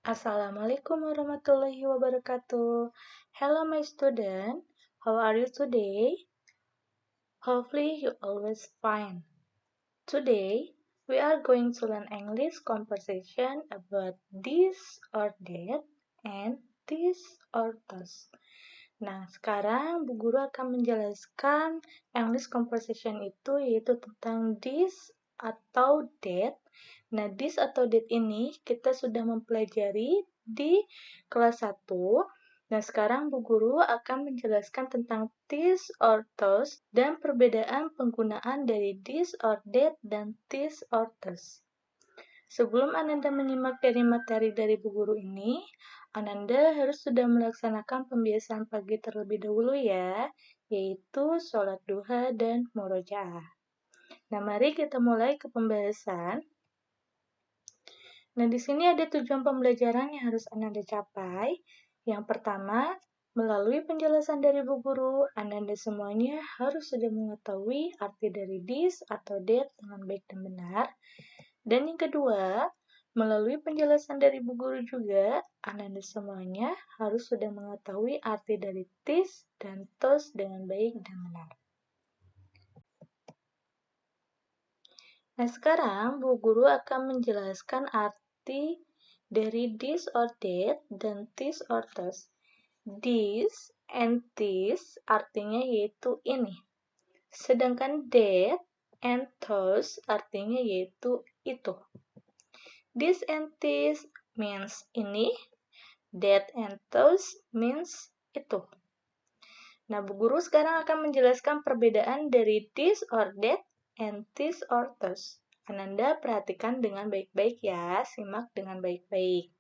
Assalamualaikum warahmatullahi wabarakatuh. Hello my student, how are you today? Hopefully you always fine. Today we are going to learn English conversation about this or that and this or those. Nah, sekarang Bu Guru akan menjelaskan English conversation itu yaitu tentang this atau that. Nah, this atau that ini kita sudah mempelajari di kelas 1. Nah, sekarang Bu Guru akan menjelaskan tentang this or those dan perbedaan penggunaan dari this or that dan this or those. Sebelum Ananda menyimak dari materi dari Bu Guru ini, Ananda harus sudah melaksanakan pembiasaan pagi terlebih dahulu ya, yaitu sholat duha dan murojaah. Nah, mari kita mulai ke pembahasan. Nah, di sini ada tujuan pembelajaran yang harus Ananda capai. Yang pertama, melalui penjelasan dari Bu Guru, Ananda semuanya harus sudah mengetahui arti dari this atau that dengan baik dan benar. Dan yang kedua, melalui penjelasan dari Bu Guru juga, Ananda semuanya harus sudah mengetahui arti dari this dan those dengan baik dan benar. Nah, sekarang Bu Guru akan menjelaskan arti dari this or that dan this or those. This and this artinya yaitu ini. Sedangkan that and those artinya yaitu itu. This and this means ini, that and those means itu. Nah, Bu Guru sekarang akan menjelaskan perbedaan dari this or that and this or those. Ananda perhatikan dengan baik-baik ya, simak dengan baik-baik.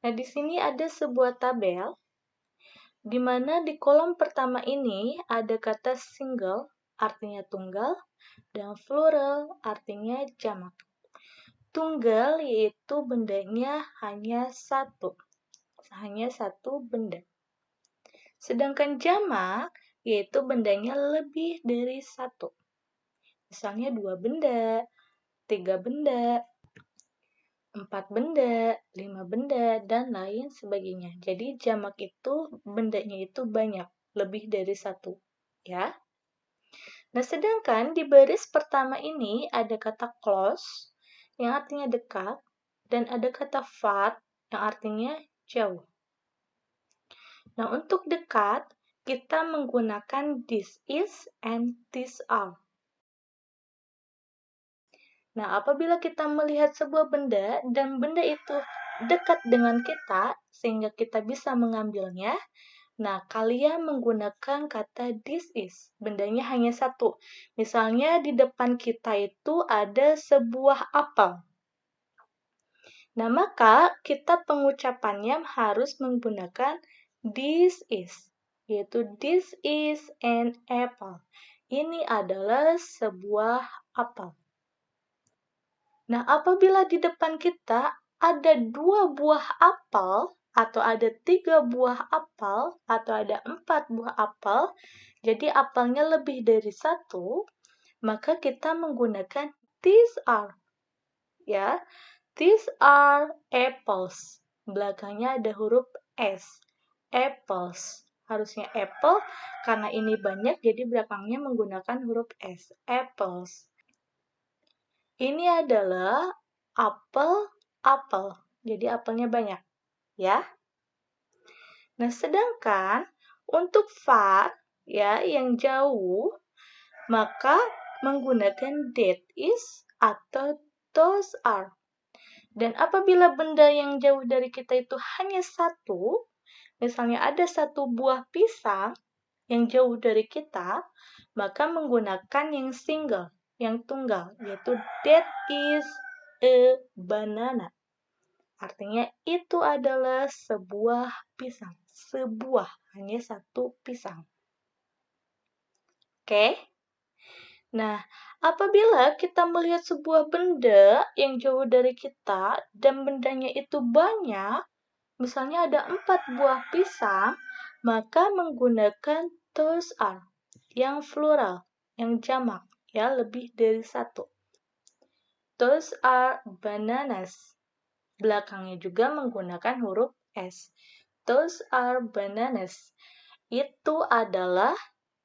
Nah, di sini ada sebuah tabel, di mana di kolom pertama ini ada kata single, artinya tunggal, dan plural, artinya jamak. Tunggal yaitu bendanya hanya satu benda. Sedangkan jamak yaitu bendanya lebih dari satu. Misalnya 2 benda, 3 benda, 4 benda, 5 benda, dan lain sebagainya. Jadi jamak itu bendanya itu banyak, lebih dari satu. Ya. Nah, sedangkan di baris pertama ini ada kata close, yang artinya dekat, dan ada kata far, yang artinya jauh. Nah, untuk dekat, kita menggunakan this is and this are. Nah, apabila kita melihat sebuah benda dan benda itu dekat dengan kita, sehingga kita bisa mengambilnya, nah, kalian menggunakan kata this is. Bendanya hanya satu. Misalnya di depan kita itu ada sebuah apel. Nah, maka kita pengucapannya harus menggunakan this is, yaitu this is an apple. Ini adalah sebuah apel. Nah, apabila di depan kita ada 2 buah apel, atau ada 3 buah apel, atau ada 4 buah apel, jadi apelnya lebih dari 1, maka kita menggunakan these are. Ya, these are apples. Belakangnya ada huruf S. Apples. Harusnya apple, karena ini banyak, jadi belakangnya menggunakan huruf S. Apples. Ini adalah apel. Jadi apelnya banyak, ya. Nah, sedangkan untuk far, ya, yang jauh, maka menggunakan that is atau those are. Dan apabila benda yang jauh dari kita itu hanya satu, misalnya ada satu buah pisang yang jauh dari kita, maka menggunakan yang single, yang tunggal, yaitu that is a banana. Artinya itu adalah sebuah pisang. Sebuah, hanya satu pisang. Oke? Nah, apabila kita melihat sebuah benda yang jauh dari kita dan bendanya itu banyak, misalnya ada 4 buah pisang, maka menggunakan those are, yang plural, yang jamak, ya, lebih dari satu. Those are bananas. Belakangnya juga menggunakan huruf S. Those are bananas. Itu adalah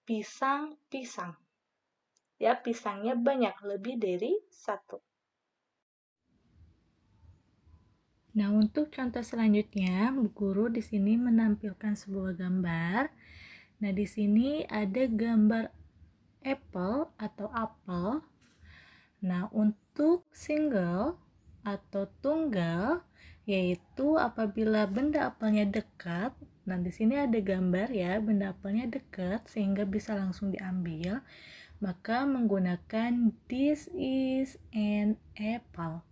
pisang-pisang. Ya, pisangnya banyak, lebih dari satu. Nah, untuk contoh selanjutnya, Bu Guru di sini menampilkan sebuah gambar. Nah, di sini ada gambar apple atau apel. Nah, untuk single atau tunggal, yaitu apabila benda apelnya dekat. Nah, di sini ada gambar ya, benda apelnya dekat sehingga bisa langsung diambil. Maka menggunakan this is an apple.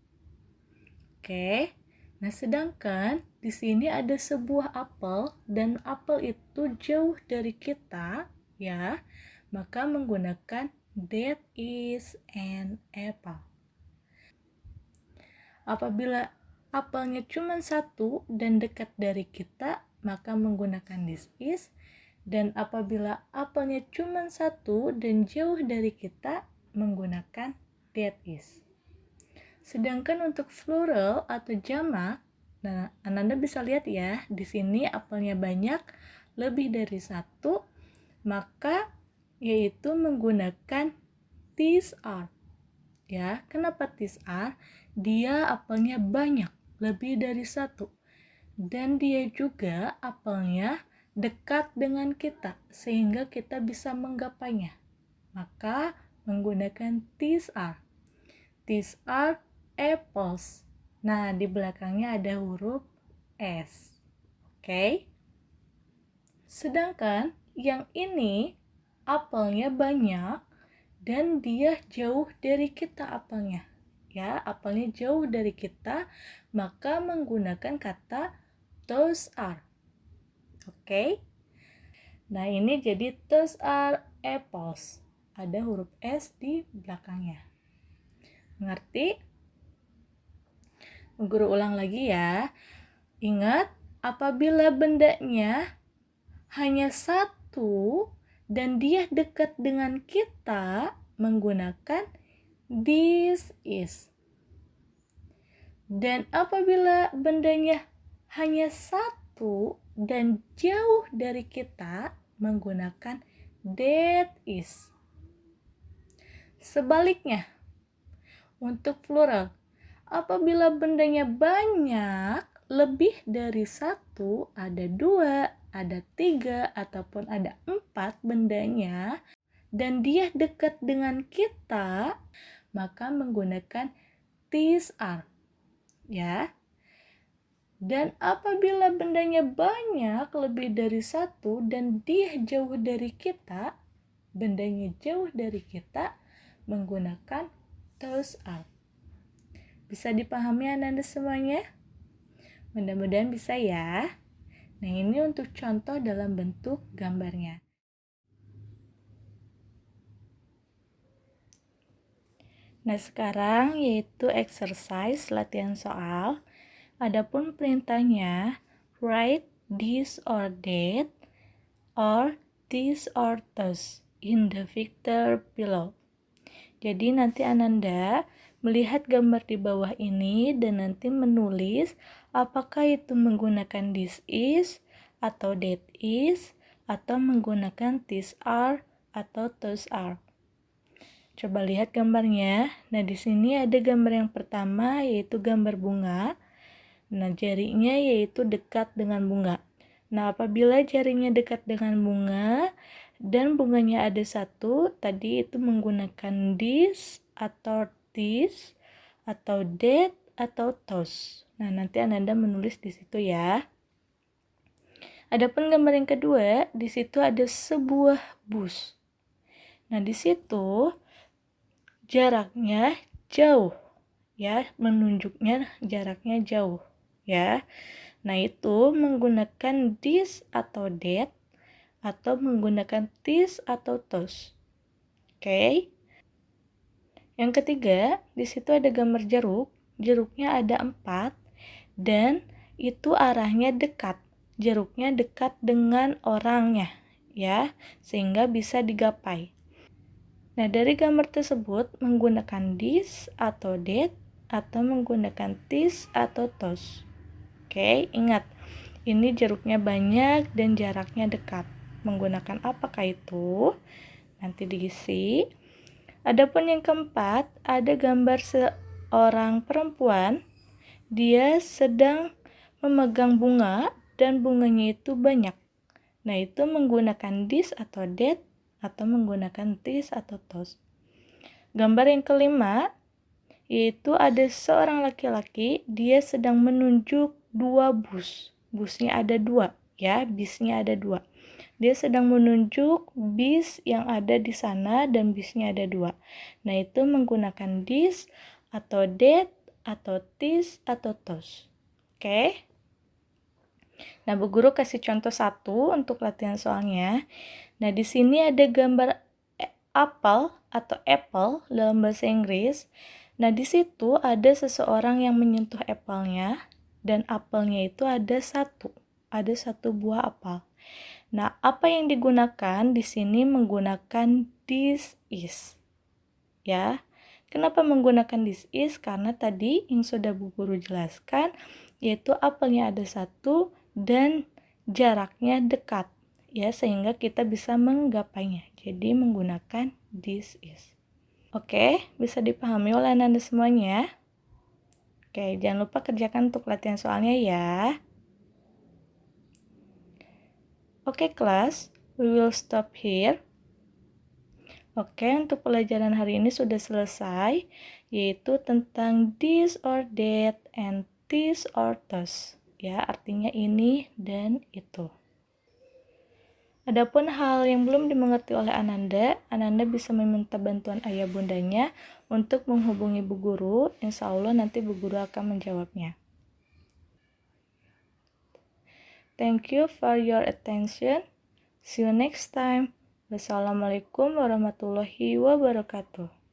Oke. Nah, sedangkan di sini ada sebuah apel dan apel itu jauh dari kita, ya. Maka menggunakan that is an apple. Apabila apelnya cuma satu dan dekat dari kita, maka menggunakan this is. Dan apabila apelnya cuma satu dan jauh dari kita, menggunakan that is. Sedangkan untuk plural atau jamak, nah Ananda bisa lihat ya, di sini apelnya banyak, lebih dari satu, maka yaitu menggunakan these are. Ya, kenapa these are? Dia apelnya banyak, lebih dari satu. Dan dia juga apelnya dekat dengan kita, sehingga kita bisa menggapainya. Maka menggunakan these are. These are apples. Nah, di belakangnya ada huruf S. Oke? Sedangkan yang ini apelnya banyak dan dia jauh dari kita apelnya. Ya, apelnya jauh dari kita, maka menggunakan kata those are. Oke? Nah, ini jadi those are apples. Ada huruf S di belakangnya. Mengerti? Guru ulang lagi ya. Ingat, apabila bendanya hanya satu dan dia dekat dengan kita, menggunakan this is. Dan apabila bendanya hanya satu dan jauh dari kita, menggunakan that is. Sebaliknya, untuk plural, apabila bendanya banyak, lebih dari satu, ada dua, ada tiga, ataupun ada 4 bendanya, dan dia dekat dengan kita, maka menggunakan these are. Ya. Dan apabila bendanya banyak, lebih dari satu, dan dia jauh dari kita, bendanya jauh dari kita, menggunakan those are. Bisa dipahami Anda semuanya? Mudah-mudahan bisa ya. Nah, ini untuk contoh dalam bentuk gambarnya. Nah, sekarang yaitu exercise latihan soal. Adapun perintahnya, write this or that or this or those in the picture below. Jadi nanti Ananda melihat gambar di bawah ini dan nanti menulis apakah itu menggunakan this is atau that is atau menggunakan these are atau those are. Coba lihat gambarnya. Nah, di sini ada gambar yang pertama yaitu gambar bunga. Nah, jarinya yaitu dekat dengan bunga. Nah, apabila jarinya dekat dengan bunga dan bunganya ada satu, tadi itu menggunakan this atau this atau that atau those. Nah, nanti Ananda menulis di situ ya. Adapun gambar yang kedua, di situ ada sebuah bus. Nah, di situ jaraknya jauh. Ya, menunjuknya jaraknya jauh. Ya. Nah, itu menggunakan this atau that atau menggunakan this atau those. Oke. Yang ketiga, di situ ada gambar jeruk. Jeruknya ada 4 dan itu arahnya dekat. Jeruknya dekat dengan orangnya, ya, sehingga bisa digapai. Nah, dari gambar tersebut menggunakan this atau that atau menggunakan this atau those. Oke, ingat, ini jeruknya banyak dan jaraknya dekat. Menggunakan apakah itu? Nanti diisi. Adapun yang keempat, ada gambar seorang perempuan. Dia sedang memegang bunga dan bunganya itu banyak. Nah, itu menggunakan this atau that atau menggunakan this atau those. Gambar yang kelima, yaitu ada seorang laki-laki, dia sedang menunjuk dua bus. Busnya ada dua, ya, bisnya ada dua. Dia sedang menunjuk bis yang ada di sana dan bisnya ada dua. Nah, itu menggunakan this atau that atau this atau those. Oke? Nah, Bu Guru kasih contoh satu untuk latihan soalnya. Nah, di sini ada gambar apel atau apple dalam bahasa Inggris. Nah, di situ ada seseorang yang menyentuh apelnya dan apelnya itu ada satu buah apel. Nah, apa yang digunakan di sini menggunakan this is. Ya. Kenapa menggunakan this is? Karena tadi yang sudah Bu Guru jelaskan, yaitu apelnya ada satu dan jaraknya dekat, ya, sehingga kita bisa menggapainya. Jadi menggunakan this is. Oke, bisa dipahami oleh Anda semuanya? Oke, jangan lupa kerjakan untuk latihan soalnya ya. Oke, kelas, we will stop here. Oke, untuk pelajaran hari ini sudah selesai, yaitu tentang this or that and this or those. Ya, artinya ini dan itu. Adapun hal yang belum dimengerti oleh Ananda bisa meminta bantuan ayah bundanya untuk menghubungi Bu Guru. Insya Allah nanti Bu Guru akan menjawabnya. Thank you for your attention. See you next time. Wassalamualaikum warahmatullahi wabarakatuh.